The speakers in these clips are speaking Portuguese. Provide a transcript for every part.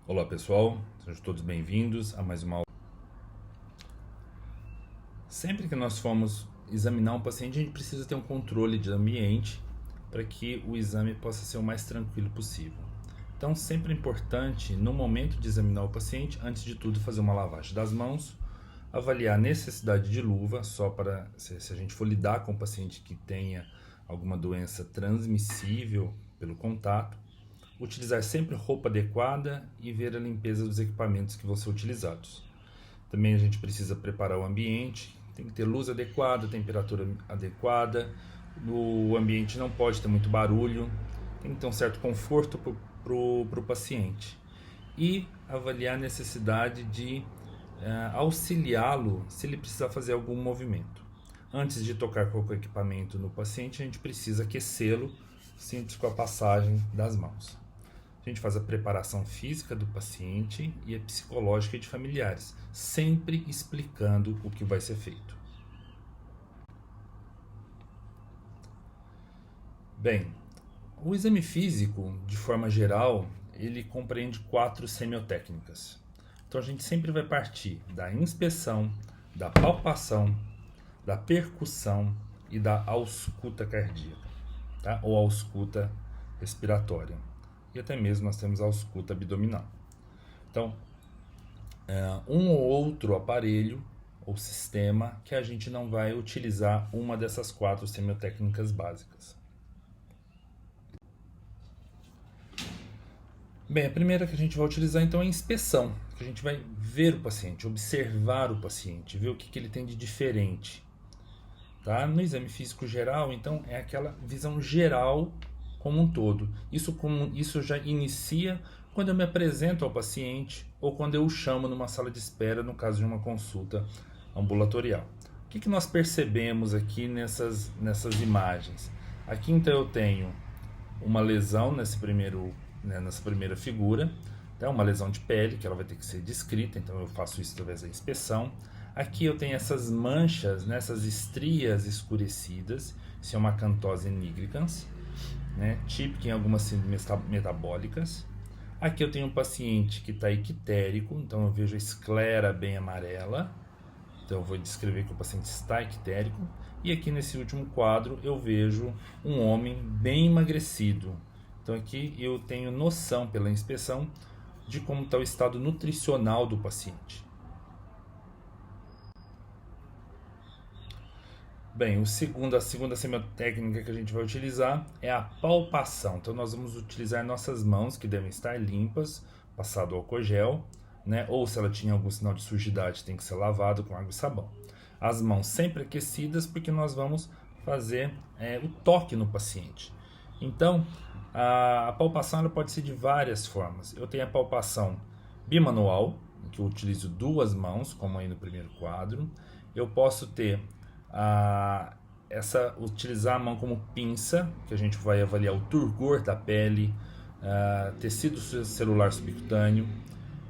Olá pessoal, sejam todos bem-vindos a mais uma aula. Sempre que nós formos examinar um paciente, a gente precisa ter um controle de ambiente para que o exame possa ser o mais tranquilo possível. Então, sempre é importante, no momento de examinar o paciente, antes de tudo, fazer uma lavagem das mãos, avaliar a necessidade de luva, só para se a gente for lidar com um paciente que tenha alguma doença transmissível pelo contato, utilizar sempre roupa adequada e ver a limpeza dos equipamentos que vão ser utilizados. Também a gente precisa preparar o ambiente, tem que ter luz adequada, temperatura adequada, o ambiente não pode ter muito barulho, tem que ter um certo conforto para o paciente. E avaliar a necessidade de auxiliá-lo se ele precisar fazer algum movimento. Antes de tocar qualquer equipamento no paciente, a gente precisa aquecê-lo, simples com a passagem das mãos. A gente faz a preparação física do paciente e a psicológica de familiares, sempre explicando o que vai ser feito. Bem, o exame físico, de forma geral, ele compreende 4 semiotécnicas. Então a gente sempre vai partir da inspeção, da palpação, da percussão e da ausculta cardíaca, tá? Ou ausculta respiratória. E até mesmo nós temos a ausculta abdominal. Então, um ou outro aparelho ou sistema que a gente não vai utilizar uma dessas 4 semiotécnicas básicas. Bem, a primeira que a gente vai utilizar então é a inspeção, que a gente vai ver o paciente, observar o paciente, ver o que ele tem de diferente. Tá? No exame físico geral, então, é aquela visão geral como um todo. Isso já inicia quando eu me apresento ao paciente ou quando eu o chamo numa sala de espera, no caso de uma consulta ambulatorial. O que nós percebemos aqui nessas imagens? Aqui então eu tenho uma lesão nessa primeira figura, tá? Uma lesão de pele que ela vai ter que ser descrita, então eu faço isso através da inspeção. Aqui eu tenho essas manchas, essas estrias escurecidas, isso é uma acantose nigricans, típica em algumas síndromes metabólicas. Aqui eu tenho um paciente que está ictérico, então eu vejo a esclera bem amarela, então eu vou descrever que o paciente está ictérico. E aqui nesse último quadro eu vejo um homem bem emagrecido, então aqui eu tenho noção pela inspeção de como está o estado nutricional do paciente. Bem, a segunda semiotécnica que a gente vai utilizar é a palpação. Então nós vamos utilizar nossas mãos, que devem estar limpas, passado álcool gel, ou se ela tinha algum sinal de sujidade, tem que ser lavado com água e sabão. As mãos sempre aquecidas, porque nós vamos fazer o toque no paciente. Então, a palpação ela pode ser de várias formas. Eu tenho a palpação bimanual, que eu utilizo 2 mãos, como aí no primeiro quadro. Eu posso ter utilizar a mão como pinça, que a gente vai avaliar o turgor da pele, tecido celular subcutâneo.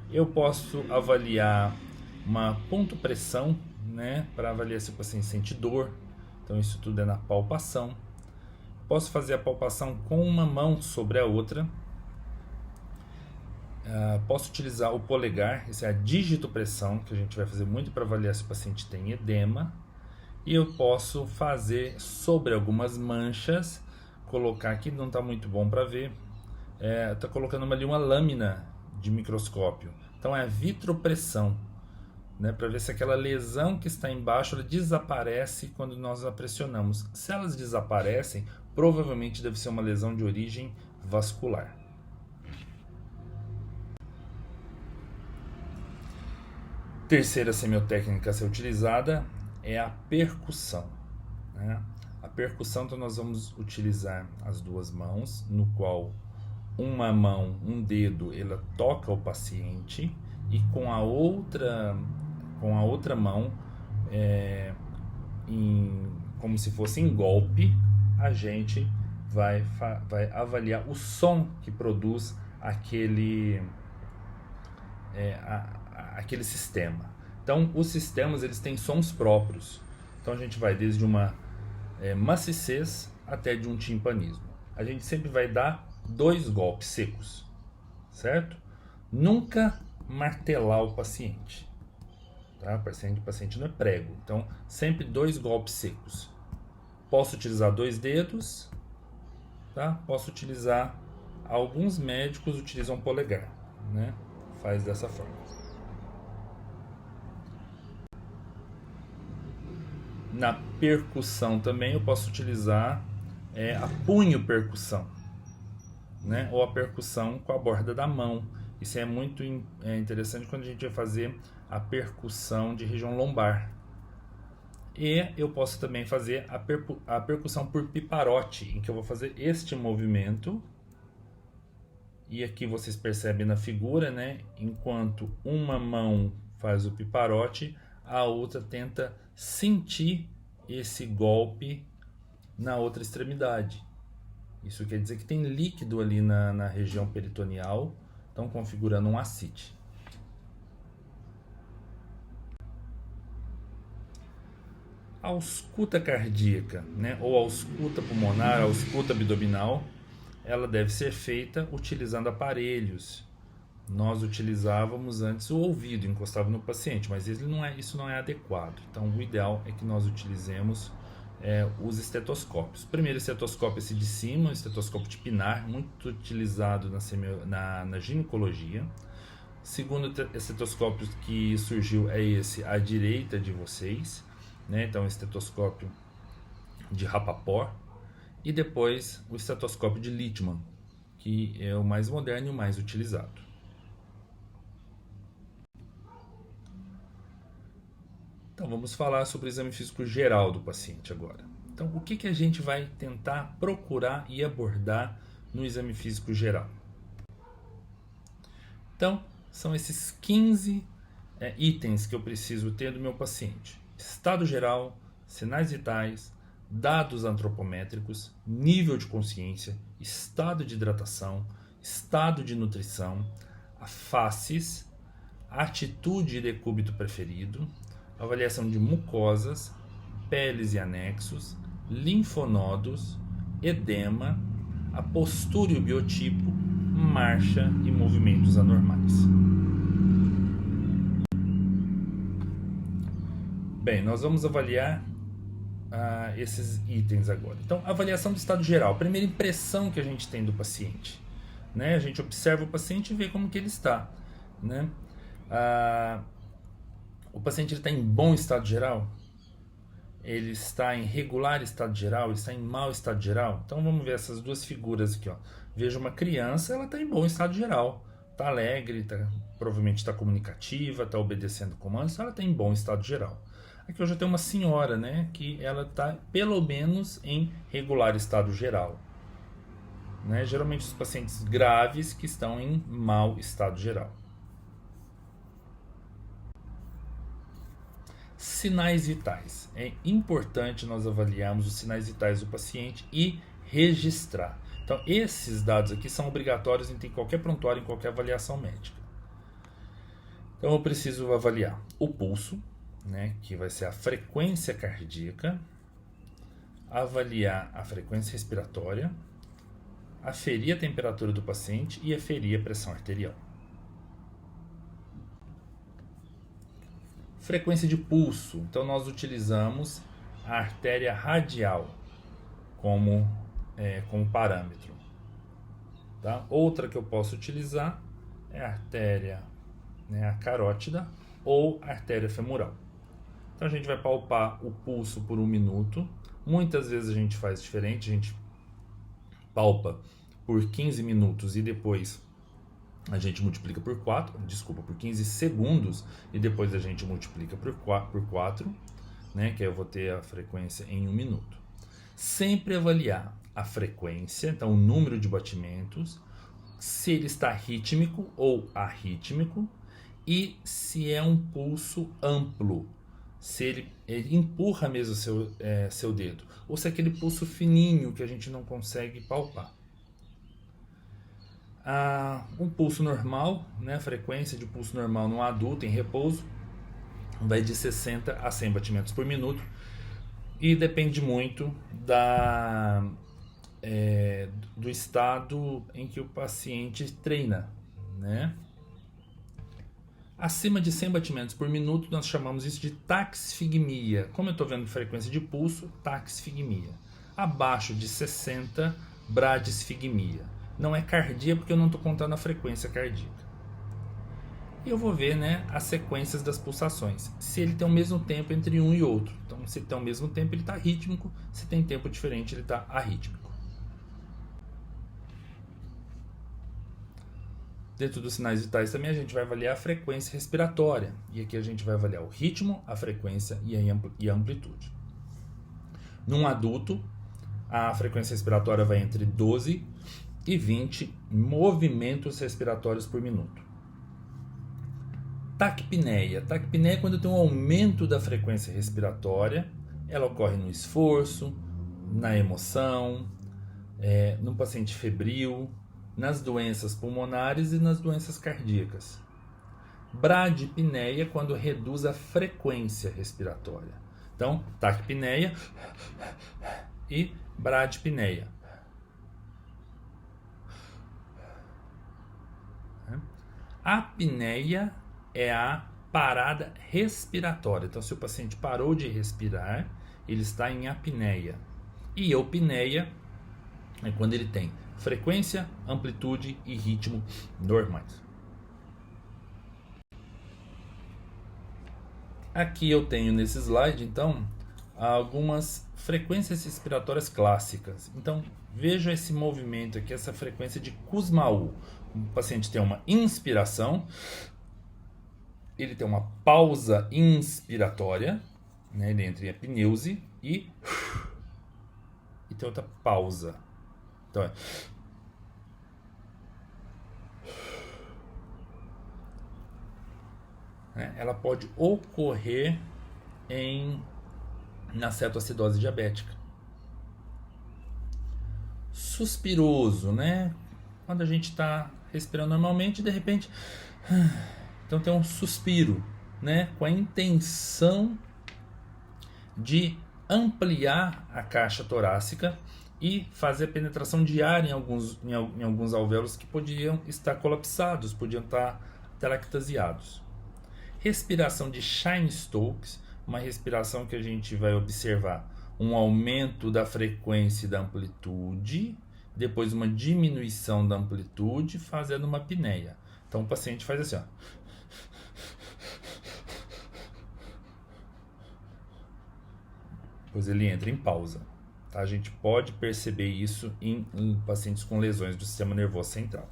Eu posso avaliar uma pontopressão, para avaliar se o paciente sente dor. Então isso tudo é na palpação. Posso fazer a palpação com uma mão sobre a outra. Posso utilizar o polegar, isso é a digitopressão, que a gente vai fazer muito para avaliar se o paciente tem edema. E eu posso fazer sobre algumas manchas, colocar aqui, não está muito bom para ver, está colocando ali uma lâmina de microscópio. Então é a vitropressão, para ver se aquela lesão que está embaixo ela desaparece quando nós a pressionamos. Se elas desaparecem, provavelmente deve ser uma lesão de origem vascular. Terceira semiotécnica a ser utilizada é a percussão. A percussão, então nós vamos utilizar as 2 mãos, no qual uma mão, um dedo, ela toca o paciente e com a outra mão, como se fosse em golpe, a gente vai avaliar o som que produz aquele sistema. Então, os sistemas eles têm sons próprios. Então, a gente vai desde uma maciez até de um timpanismo. A gente sempre vai dar 2 golpes secos, certo? Nunca martelar o paciente. Tá? Paciente não é prego. Então, sempre 2 golpes secos. Posso utilizar 2 dedos, tá? Posso utilizar, alguns médicos utilizam polegar, né? Faz dessa forma. Na percussão também eu posso utilizar a punho percussão, né? Ou a percussão com a borda da mão. Isso é muito interessante quando a gente vai fazer a percussão de região lombar. E eu posso também fazer a percussão por piparote, em que eu vou fazer este movimento. E aqui vocês percebem na figura, né? Enquanto uma mão faz o piparote, a outra tenta sentir esse golpe na outra extremidade. Isso quer dizer que tem líquido ali na região peritoneal, então configurando um ascite. A ausculta cardíaca, né, ou ausculta pulmonar, a ausculta abdominal, ela deve ser feita utilizando aparelhos. Nós utilizávamos antes o ouvido, encostava no paciente, mas isso não é adequado. Então, o ideal é que nós utilizemos os estetoscópios. O primeiro estetoscópio é esse de cima, o estetoscópio de Pinar, muito utilizado na ginecologia. O segundo estetoscópio que surgiu é esse à direita de vocês, né? Então, o estetoscópio de Rapaport. E depois o estetoscópio de Littmann, que é o mais moderno e o mais utilizado. Então vamos falar sobre o exame físico geral do paciente agora. Então o que a gente vai tentar procurar e abordar no exame físico geral? Então são esses 15 itens que eu preciso ter do meu paciente: estado geral, sinais vitais, dados antropométricos, nível de consciência, estado de hidratação, estado de nutrição, a faces, atitude e decúbito preferido, avaliação de mucosas, peles e anexos, linfonodos, edema, a postura e o biotipo, marcha e movimentos anormais. Bem, nós vamos avaliar esses itens agora. Então, avaliação do estado geral, a primeira impressão que a gente tem do paciente, né? A gente observa o paciente e vê como que ele está, né? O paciente está em bom estado geral? Ele está em regular estado geral? Ele está em mau estado geral? Então vamos ver essas duas figuras aqui, ó. Veja uma criança, ela está em bom estado geral, está alegre, provavelmente está comunicativa, está obedecendo comandos, ela está em bom estado geral. Aqui eu já tenho uma senhora, né, que ela está pelo menos em regular estado geral, né? Geralmente os pacientes graves que estão em mau estado geral. Sinais vitais. É importante nós avaliarmos os sinais vitais do paciente e registrar. Então esses dados aqui são obrigatórios em qualquer prontuário, em qualquer avaliação médica. Então eu preciso avaliar o pulso, né, que vai ser a frequência cardíaca, avaliar a frequência respiratória, aferir a temperatura do paciente e aferir a pressão arterial. Frequência de pulso, então nós utilizamos a artéria radial como parâmetro. Tá? Outra que eu posso utilizar é a artéria, né, a carótida ou a artéria femoral. Então a gente vai palpar o pulso por 1 minuto. Muitas vezes a gente faz diferente, a gente palpa por 15 minutos e depois a gente multiplica por 15 segundos e depois a gente multiplica por 4, né, que aí eu vou ter a frequência em 1 minuto. Sempre avaliar a frequência, então o número de batimentos, se ele está rítmico ou arrítmico e se é um pulso amplo, se ele empurra mesmo seu dedo, ou se é aquele pulso fininho que a gente não consegue palpar. Um pulso normal, né, a frequência de pulso normal num adulto em repouso vai de 60 a 100 batimentos por minuto e depende muito do estado em que o paciente treina, né? Acima de 100 batimentos por minuto, nós chamamos isso de taquisfigmia. Como eu estou vendo frequência de pulso, taquisfigmia. Abaixo de 60, bradisfigmia. Não é cardíaca porque eu não estou contando a frequência cardíaca. E eu vou ver, né, as sequências das pulsações. Se ele tem o mesmo tempo entre um e outro. Então, se tem o mesmo tempo, ele está rítmico. Se tem tempo diferente, ele está arrítmico. Dentro dos sinais vitais também a gente vai avaliar a frequência respiratória. E aqui a gente vai avaliar o ritmo, a frequência e a amplitude. Num adulto, a frequência respiratória vai entre 12 e 20 movimentos respiratórios por minuto. Taquipneia. Taquipneia é quando tem um aumento da frequência respiratória. Ela ocorre no esforço, na emoção, no paciente febril, nas doenças pulmonares e nas doenças cardíacas. Bradipneia, quando reduz a frequência respiratória. Então, taquipneia e bradipneia. A apneia é a parada respiratória. Então, se o paciente parou de respirar, ele está em apneia. E eupneia é quando ele tem frequência, amplitude e ritmo normais. Aqui eu tenho nesse slide, então, algumas frequências respiratórias clássicas. Então, veja esse movimento aqui, essa frequência de Kussmaul. O paciente tem uma inspiração, ele tem uma pausa inspiratória, né? Ele entra em apneuse e tem outra pausa. Então ela pode ocorrer na cetoacidose diabética. Suspiroso, né? Quando a gente está respirando normalmente, de repente, então tem um suspiro, né? Com a intenção de ampliar a caixa torácica e fazer a penetração de ar em alguns alvéolos que podiam estar colapsados, podiam estar telactasiados. Respiração de Cheyne-Stokes, uma respiração que a gente vai observar um aumento da frequência e da amplitude, depois uma diminuição da amplitude, fazendo uma apneia. Então o paciente faz assim, ó. Depois ele entra em pausa. Tá? A gente pode perceber isso em pacientes com lesões do sistema nervoso central.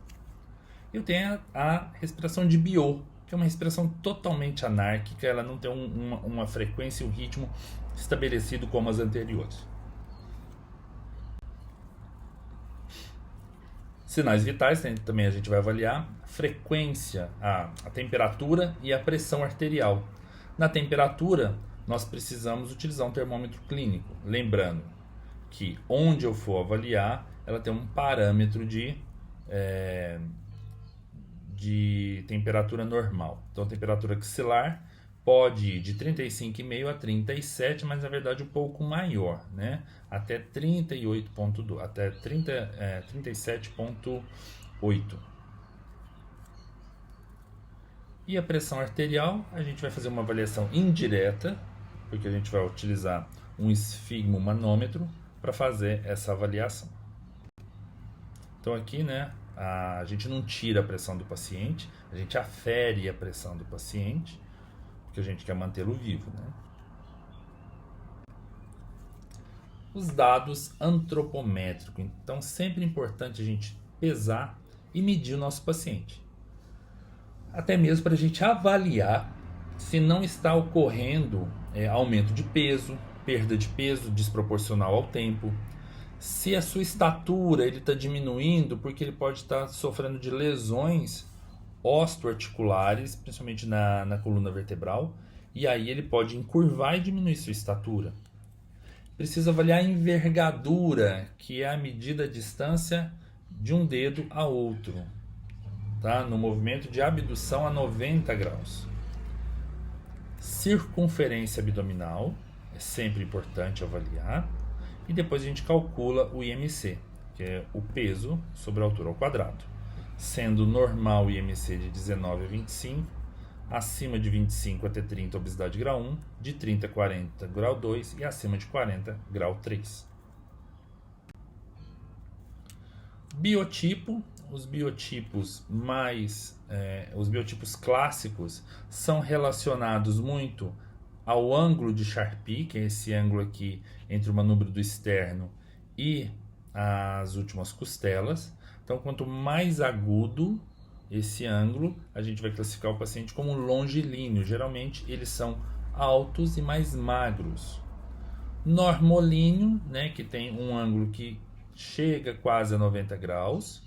Eu tenho a respiração de Biot, que é uma respiração totalmente anárquica, ela não tem uma frequência e um ritmo estabelecido como as anteriores. Sinais vitais, também a gente vai avaliar frequência, a temperatura e a pressão arterial. Na temperatura, nós precisamos utilizar um termômetro clínico, lembrando que onde eu for avaliar, ela tem um parâmetro de temperatura normal. Então, a temperatura axilar pode ir de 35,5 a 37, mas na verdade um pouco maior, né? Até 38,2, até 37,8. E a pressão arterial, a gente vai fazer uma avaliação indireta, porque a gente vai utilizar um esfigmomanômetro para fazer essa avaliação. Então aqui, né, a gente não tira a pressão do paciente, a gente afere a pressão do paciente, porque a gente quer mantê-lo vivo, né? Os dados antropométricos. Então, sempre é importante a gente pesar e medir o nosso paciente. Até mesmo para a gente avaliar se não está ocorrendo aumento de peso, perda de peso desproporcional ao tempo, se a sua estatura ele está diminuindo, porque ele pode estar sofrendo de lesões osteoarticulares, principalmente na coluna vertebral, e aí ele pode encurvar e diminuir sua estatura. Precisa avaliar a envergadura, que é a medida da distância de um dedo a outro, tá? No movimento de abdução a 90 graus. Circunferência abdominal, é sempre importante avaliar. E depois a gente calcula o IMC, que é o peso sobre a altura ao quadrado. Sendo normal o IMC de 19 a 25, acima de 25 até 30, obesidade grau 1, de 30 a 40, grau 2 e acima de 40, grau 3. Biotipo, os biotipos os biotipos clássicos são relacionados muito ao ângulo de Charpy, que é esse ângulo aqui entre o manúbrio do externo e as últimas costelas. Então, quanto mais agudo esse ângulo, a gente vai classificar o paciente como longilíneo. Geralmente, eles são altos e mais magros. Normolíneo, né, que tem um ângulo que chega quase a 90 graus.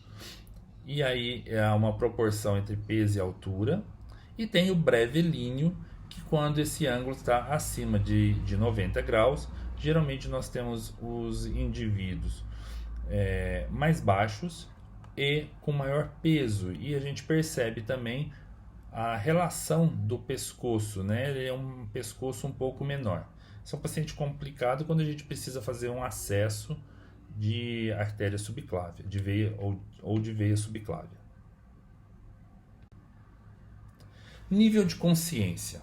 E aí é uma proporção entre peso e altura. E tem o brevilíneo, que quando esse ângulo está acima de 90 graus, geralmente nós temos os indivíduos mais baixos e com maior peso. E a gente percebe também a relação do pescoço, né? Ele é um pescoço um pouco menor. Esse é um paciente complicado quando a gente precisa fazer um acesso de artéria subclávia, de veia ou de veia subclávia. Nível de consciência.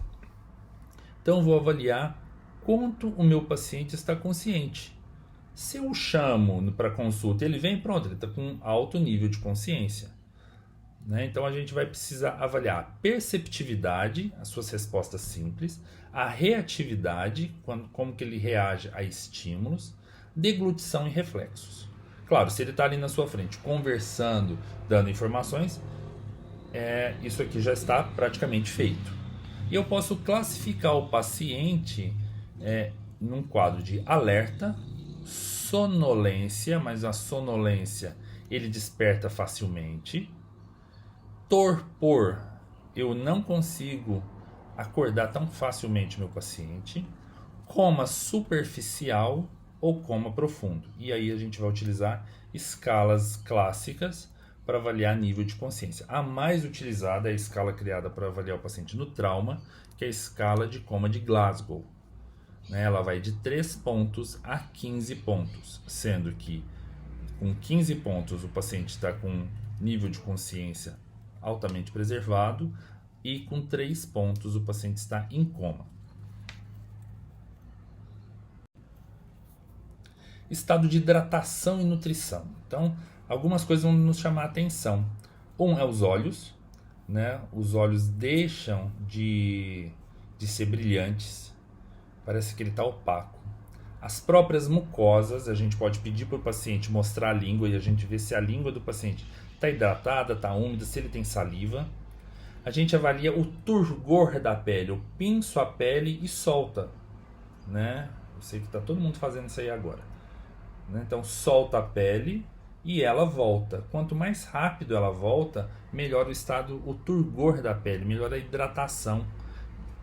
Então, vou avaliar quanto o meu paciente está consciente. Se eu chamo para consulta, ele vem, pronto, ele está com alto nível de consciência. Né? Então, a gente vai precisar avaliar a perceptividade, as suas respostas simples, a reatividade, como que ele reage a estímulos, deglutição e reflexos. Claro, se ele está ali na sua frente, conversando, dando informações, isso aqui já está praticamente feito. E eu posso classificar o paciente num quadro de alerta, sonolência, mas a sonolência ele desperta facilmente. Torpor, eu não consigo acordar tão facilmente meu paciente. Coma superficial ou coma profundo. E aí a gente vai utilizar escalas clássicas para avaliar nível de consciência. A mais utilizada é a escala criada para avaliar o paciente no trauma, que é a escala de coma de Glasgow. Ela vai de 3 pontos a 15 pontos, sendo que com 15 pontos o paciente está com nível de consciência altamente preservado e com 3 pontos o paciente está em coma. Estado de hidratação e nutrição. Então, algumas coisas vão nos chamar a atenção. Um é os olhos, né? Os olhos deixam de ser brilhantes, parece que ele está opaco. As próprias mucosas, a gente pode pedir para o paciente mostrar a língua e a gente vê se a língua do paciente está hidratada, está úmida, se ele tem saliva. A gente avalia o turgor da pele, eu pinço a pele e solta, né? Eu sei que está todo mundo fazendo isso aí agora. Então solta a pele e ela volta. Quanto mais rápido ela volta, melhor o turgor da pele, melhor a hidratação.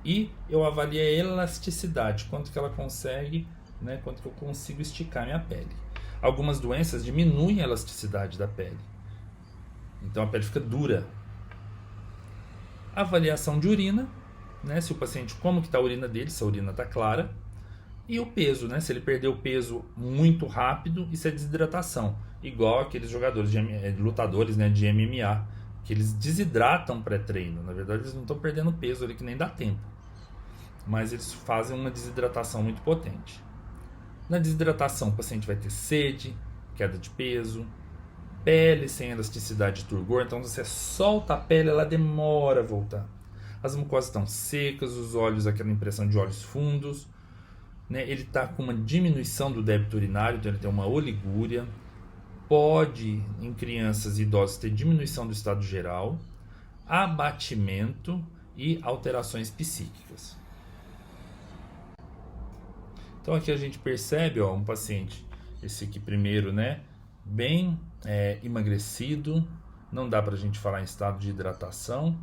E eu avalio a elasticidade, quanto que ela consegue, né, quanto que eu consigo esticar minha pele. Algumas doenças diminuem a elasticidade da pele, então a pele fica dura. Avaliação de urina, né, se o paciente, como que está a urina dele, se a urina está clara. E o peso, né, se ele perdeu peso muito rápido, isso é desidratação. Igual aqueles jogadores, lutadores, né, de MMA, que eles desidratam pré-treino. Na verdade, eles não estão perdendo peso ali, que nem dá tempo. Mas eles fazem uma desidratação muito potente. Na desidratação, o paciente vai ter sede, queda de peso, pele sem elasticidade de turgor. Então, você solta a pele, ela demora a voltar. As mucosas estão secas, os olhos, aquela impressão de olhos fundos. Né? Ele está com uma diminuição do débito urinário, então ele tem uma oligúria. Pode, em crianças e idosos, ter diminuição do estado geral, abatimento e alterações psíquicas. Então aqui a gente percebe, um paciente, esse aqui primeiro, né, bem emagrecido, não dá para a gente falar em estado de hidratação,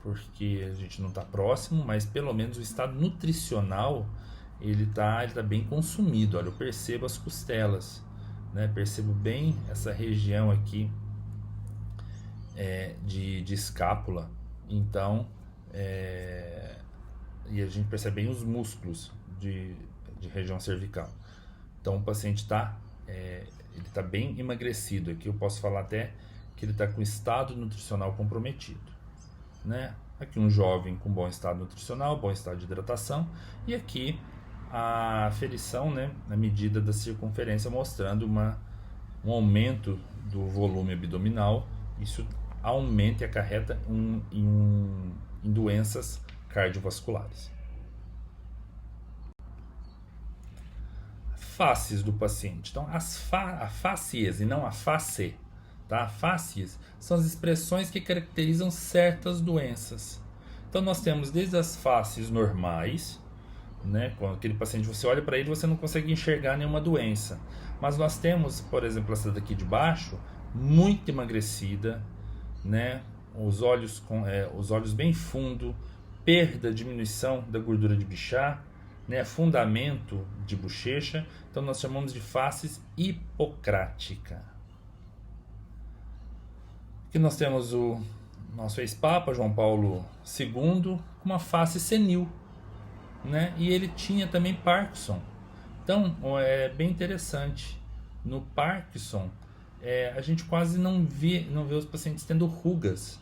porque a gente não está próximo, mas pelo menos o estado nutricional, ele tá bem consumido. Olha, eu percebo as costelas, né, percebo bem essa região aqui de escápula, então, e a gente percebe bem os músculos de região cervical. Então o paciente ele tá bem emagrecido. Aqui eu posso falar até que ele está com estado nutricional comprometido, né? Aqui um jovem com bom estado nutricional, bom estado de hidratação, e aqui a aferição, né, na medida da circunferência, mostrando um aumento do volume abdominal. Isso aumenta e acarreta em doenças cardiovasculares. Faces do paciente. Então, a facies e não a face, tá? Facies são as expressões que caracterizam certas doenças. Então, nós temos desde as faces normais, né? Quando aquele paciente, você olha para ele, você não consegue enxergar nenhuma doença. Mas nós temos, por exemplo, essa daqui de baixo, muito emagrecida, né? Os olhos bem fundo, perda, diminuição da gordura de Bichat, né? Afundamento de bochecha. Então nós chamamos de faces hipocrática. Aqui nós temos o nosso ex-papa João Paulo II com uma face senil, né? E ele tinha também Parkinson. Então é bem interessante. No Parkinson, a gente quase não vê os pacientes tendo rugas.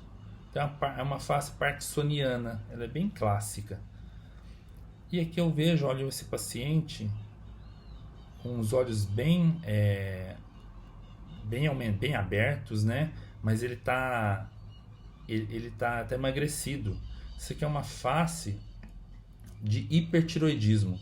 Então é uma face parkinsoniana, ela é bem clássica. E aqui eu vejo, olha, esse paciente com os olhos bem abertos, né? Mas ele tá até emagrecido. Isso aqui é uma face de hipertiroidismo.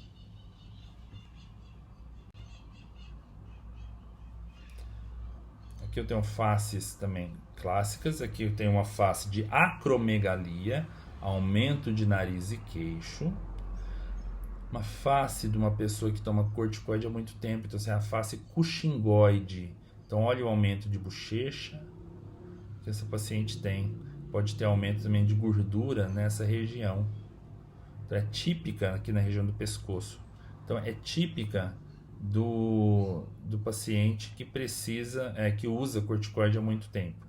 Aqui eu tenho faces também clássicas. Aqui eu tenho uma face de acromegalia, aumento de nariz e queixo. Uma face de uma pessoa que toma corticoide há muito tempo, então assim, a face cuxingoide. Então olha o aumento de bochecha que essa paciente tem. Pode ter aumento também de gordura nessa região. Então é típica aqui na região do pescoço. Então é típica do paciente que precisa, que usa corticoide há muito tempo.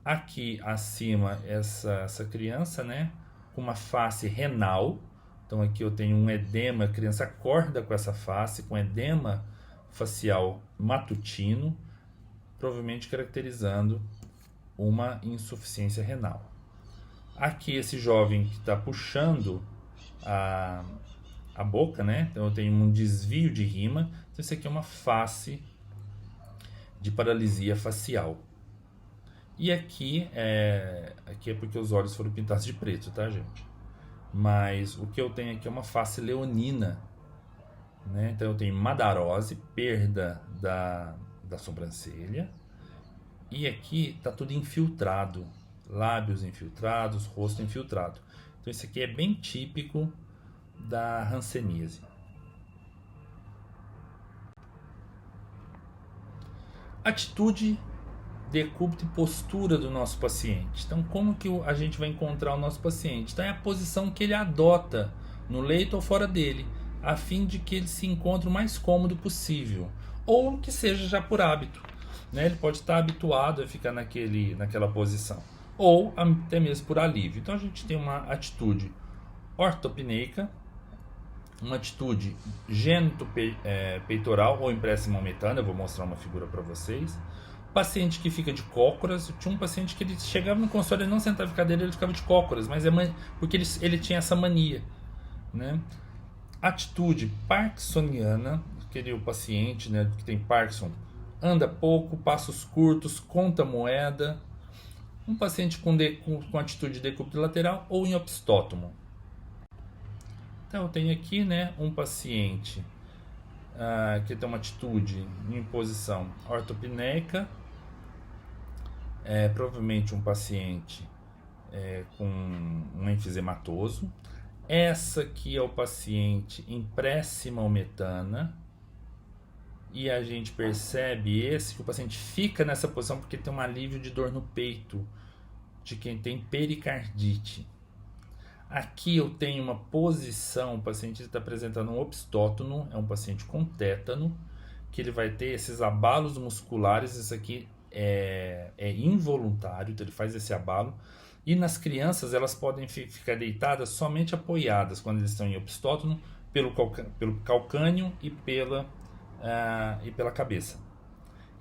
Aqui acima essa criança, né, com uma face renal. Então aqui eu tenho um edema, a criança acorda com essa face, com edema facial matutino, provavelmente caracterizando uma insuficiência renal. Aqui esse jovem que está puxando a boca, né? Então eu tenho um desvio de rima. Então isso aqui é uma face de paralisia facial. E aqui é porque os olhos foram pintados de preto, tá, gente? Mas o que eu tenho aqui é uma face leonina, né? Então eu tenho madarose, perda da sobrancelha. E aqui tá tudo infiltrado, lábios infiltrados, rosto infiltrado. Então isso aqui é bem típico da hanseníase. Atitude, decúbito e postura do nosso paciente. Então como que a gente vai encontrar o nosso paciente? Então é a posição que ele adota no leito ou fora dele, a fim de que ele se encontre o mais cômodo possível, ou que seja já por hábito, né? Ele pode estar habituado a ficar naquela posição, ou até mesmo por alívio. Então a gente tem uma atitude ortopneica, uma atitude gênito-peitoral ou empréssimo metâneo. Eu vou mostrar uma figura para vocês. Paciente que fica de cócoras. Eu tinha um paciente que ele chegava no consultório e não sentava em cadeira, ele ficava de cócoras, mas porque ele tinha essa mania, né? Atitude parkinsoniana, aquele o paciente, né, que tem Parkinson, anda pouco, passos curtos, conta moeda. Um paciente com atitude decúbito lateral ou em obstótomo. Então eu tenho aqui, né, um paciente que tem uma atitude em posição ortopneica, provavelmente um paciente com um enfisematoso. Essa aqui é o paciente em pré-simalmetana, e a gente percebe que o paciente fica nessa posição porque tem um alívio de dor no peito de quem tem pericardite. Aqui eu tenho uma posição, o paciente está apresentando um obstótono, é um paciente com tétano, que ele vai ter esses abalos musculares. Isso aqui é involuntário, então ele faz esse abalo. E nas crianças elas podem ficar deitadas somente apoiadas quando eles estão em obstótono, pelo calcâneo e pela cabeça.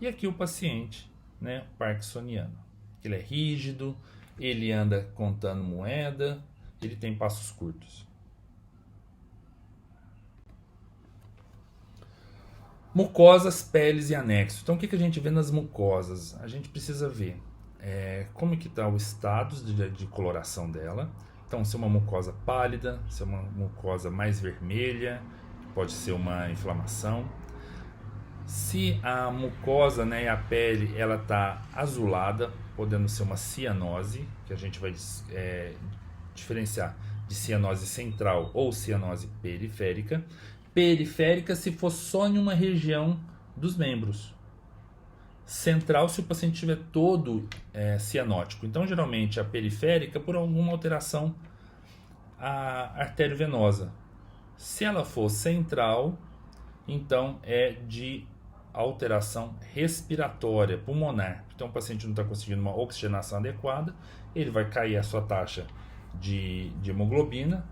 E aqui o paciente, né, parkinsoniano, ele é rígido, ele anda contando moeda, ele tem passos curtos. Mucosas, peles e anexos. Então, o que a gente vê nas mucosas? A gente precisa ver como que está o status de coloração dela. Então, se é uma mucosa pálida, se é uma mucosa mais vermelha, pode ser uma inflamação. Se a mucosa, né, e a pele, ela está azulada, podendo ser uma cianose, que a gente vai diferenciar de cianose central ou cianose periférica. Periférica se for só em uma região dos membros. Central se o paciente estiver todo cianótico. Então, geralmente, a periférica por alguma alteração arteriovenosa. Se ela for central, então é de alteração respiratória, pulmonar. Então, o paciente não está conseguindo uma oxigenação adequada, ele vai cair a sua taxa de hemoglobina,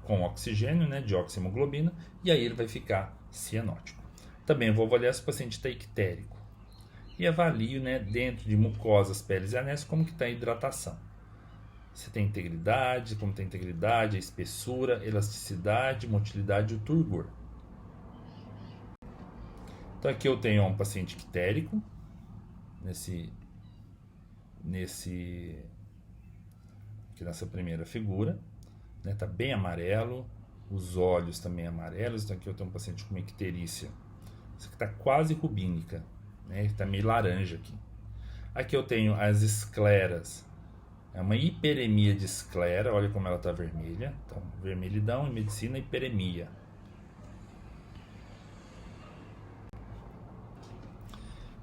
com oxigênio, né, de oxihemoglobina, e aí ele vai ficar cianótico. Também vou avaliar se o paciente está ictérico. E avalio, né, dentro de mucosas, peles e anéis, como que está a hidratação. Se tem integridade, como tem integridade, a espessura, elasticidade, motilidade e o turgor. Então aqui eu tenho um paciente ictérico, aqui nessa primeira figura, né, tá bem amarelo, os olhos também amarelos. Então aqui eu tenho um paciente com uma icterícia, isso aqui está quase rubínica, né, está meio laranja aqui. Aqui eu tenho as escleras, é uma hiperemia de esclera, olha como ela está vermelha. Então, vermelhidão em medicina, hiperemia.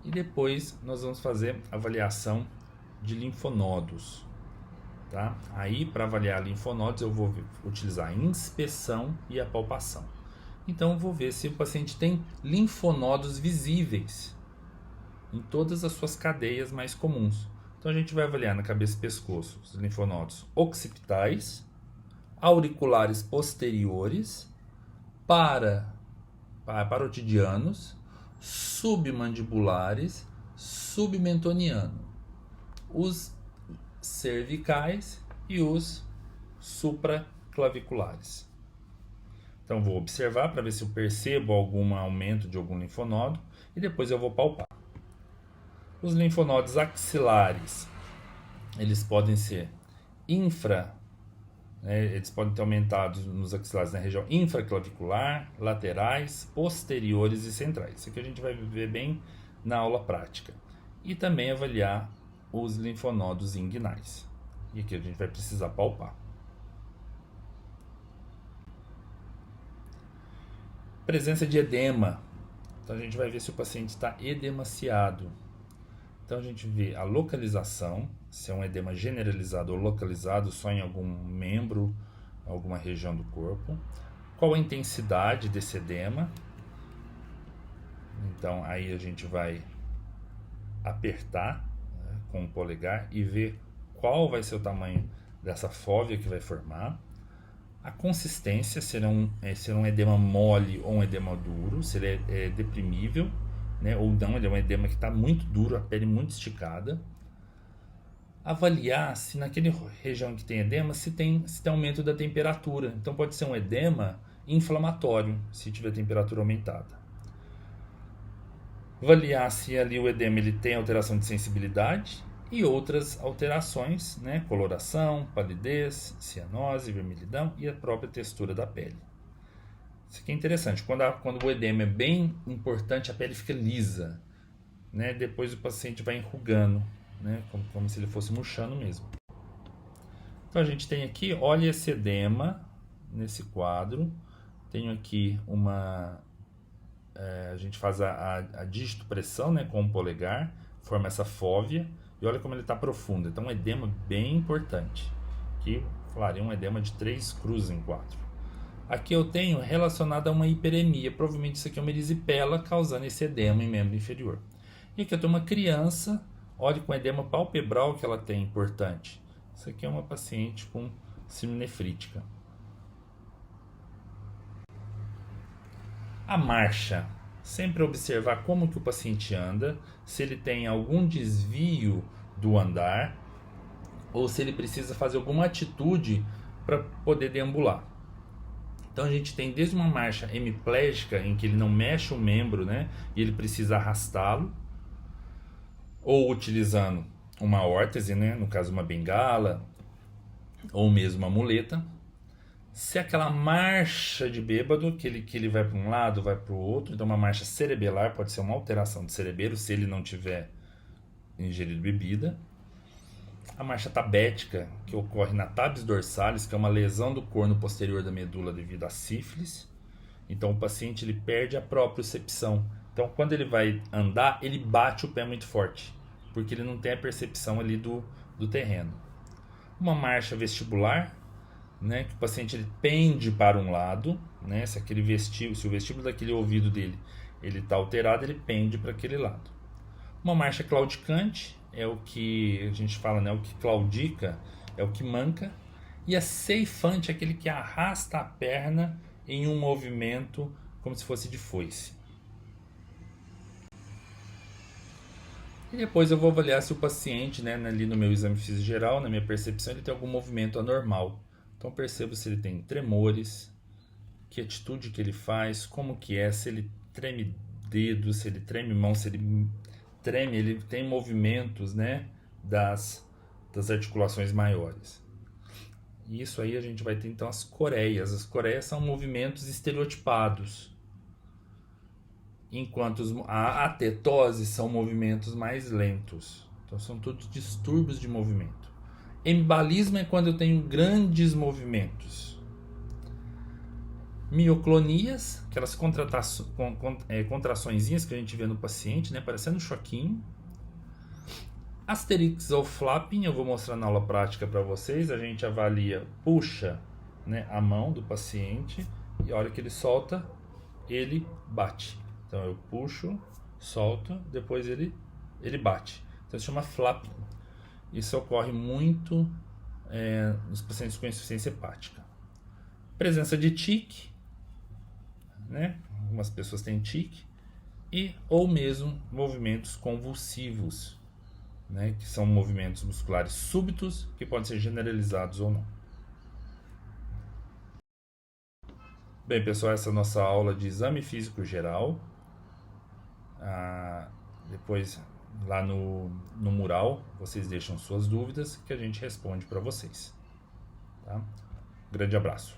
E depois nós vamos fazer avaliação de linfonodos. Tá? Aí, para avaliar linfonodos, eu vou utilizar a inspeção e a palpação. Então, eu vou ver se o paciente tem linfonodos visíveis em todas as suas cadeias mais comuns. Então, a gente vai avaliar na cabeça e pescoço os linfonodos occipitais, auriculares posteriores, parotidianos, submandibulares, submentoniano, os cervicais e os supraclaviculares. Então vou observar para ver se eu percebo algum aumento de algum linfonodo e depois eu vou palpar. Os linfonodos axilares, eles podem ser eles podem ter aumentado nos axilares na região infraclavicular, laterais, posteriores e centrais. Isso aqui a gente vai ver bem na aula prática. E também avaliar os linfonodos inguinais. E aqui a gente vai precisar palpar. Presença de edema. Então a gente vai ver se o paciente está edemaciado. Então a gente vê a localização, se é um edema generalizado ou localizado só em algum membro, alguma região do corpo. Qual a intensidade desse edema? Então aí a gente vai apertar, né, com o polegar e ver qual vai ser o tamanho dessa fóvea que vai formar. A consistência, se é um edema mole ou um edema duro, se ele é deprimível, né, ou não, ele é um edema que está muito duro, a pele muito esticada. Avaliar se naquela região que tem edema, se tem aumento da temperatura. Então pode ser um edema inflamatório, se tiver temperatura aumentada. Avaliar se ali o edema ele tem alteração de sensibilidade e outras alterações, né, coloração, palidez, cianose, vermelhidão e a própria textura da pele. Isso aqui é interessante, quando o edema é bem importante, a pele fica lisa, né? Depois o paciente vai enrugando, né? Como se ele fosse murchando mesmo. Então a gente tem aqui, olha esse edema nesse quadro, tenho aqui a gente faz a digitopressão, né, com o polegar, forma essa fóvea, e olha como ele está profundo. Então um edema bem importante, que falaria um edema de 3 cruzes em 4. Aqui eu tenho relacionado a uma hiperemia, provavelmente isso aqui é uma erisipela causando esse edema em membro inferior. E aqui eu tenho uma criança, olha com edema palpebral que ela tem, importante. Isso aqui é uma paciente com síndrome nefrítica. A marcha, sempre observar como que o paciente anda, se ele tem algum desvio do andar, ou se ele precisa fazer alguma atitude para poder deambular. Então a gente tem desde uma marcha hemiplégica, em que ele não mexe o membro, né, e ele precisa arrastá-lo, ou utilizando uma órtese, né, no caso uma bengala, ou mesmo uma muleta. Se é aquela marcha de bêbado, que ele vai para um lado, vai para o outro, então uma marcha cerebelar pode ser uma alteração de cerebelo se ele não tiver ingerido bebida. A marcha tabética, que ocorre na tabes dorsalis, que é uma lesão do corno posterior da medula devido à sífilis. Então o paciente ele perde a propriocepção. Então quando ele vai andar, ele bate o pé muito forte, porque ele não tem a percepção ali do terreno. Uma marcha vestibular, né, que o paciente ele pende para um lado, né, se o vestíbulo daquele ouvido dele ele está alterado, ele pende para aquele lado. Uma marcha claudicante é o que a gente fala, né, o que claudica, é o que manca. E a ceifante é aquele que arrasta a perna em um movimento como se fosse de foice. E depois eu vou avaliar se o paciente, né, ali no meu exame físico geral, na minha percepção, ele tem algum movimento anormal. Então percebo se ele tem tremores, que atitude que ele faz, como que é, se ele treme dedos, se ele treme mão, se ele treme, ele tem movimentos, né, das articulações maiores. E isso aí a gente vai ter então as coreias. As coreias são movimentos estereotipados, enquanto a atetose são movimentos mais lentos. Então são todos distúrbios de movimento. Embalismo é quando eu tenho grandes movimentos. Mioclonias, aquelas contraçõezinhas que a gente vê no paciente, né, parecendo um choquinho. Asterix ou flapping, eu vou mostrar na aula prática para vocês. A gente avalia, puxa, né, a mão do paciente e a hora que ele solta, ele bate. Então eu puxo, solto, depois ele bate. Então se chama flapping. Isso ocorre muito nos pacientes com insuficiência hepática. Presença de tique, né? Algumas pessoas têm tique, ou mesmo movimentos convulsivos, né? Que são movimentos musculares súbitos que podem ser generalizados ou não. Bem, pessoal, essa é a nossa aula de exame físico geral. Depois, lá no mural, vocês deixam suas dúvidas que a gente responde para vocês. Tá? Grande abraço.